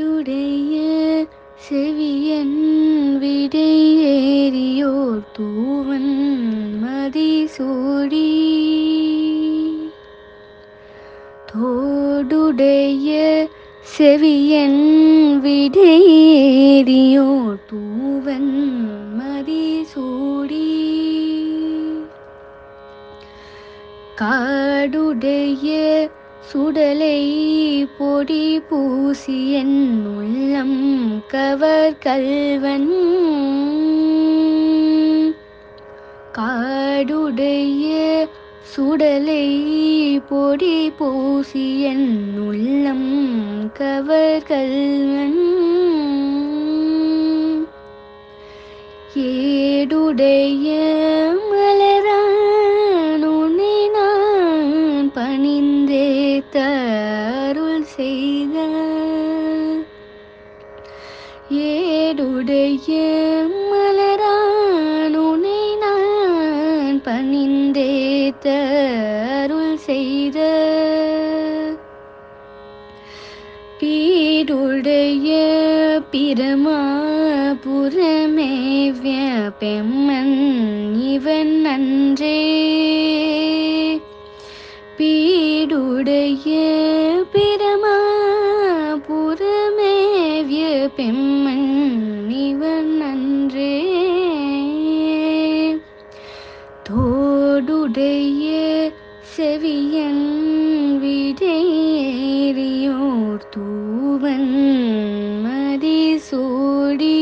காடுடைய செவியன் விடையேறியோர் தூவன் மதிசூடி தோடுடைய செவியன் விடையேறியோர் தூவன் மதிசூடி காடுடைய சுடலை பொடி பூசி என் உள்ளம் கவர் கல்வன் காடுடைய சுடலை பொடி பூசி என் உள்ளம் கவர் கல்வன் ஏடுடைய மலரான் உன்னை நான் பணிந்தேத்த அருள் செய்த ஏடுடைய மலரான் உன்னை நான் பணிந்தேத்த அருள் செய்த பீடுடைய பிரமாபுரமேவிய பெம்மன் இவன் அன்றே பீடுடைய பிரமாபுரமேவிய பெம்மன் இவன் அன்றே தோடுடைய செவியன் விடையேறியோர் தூவன் மதிசூடி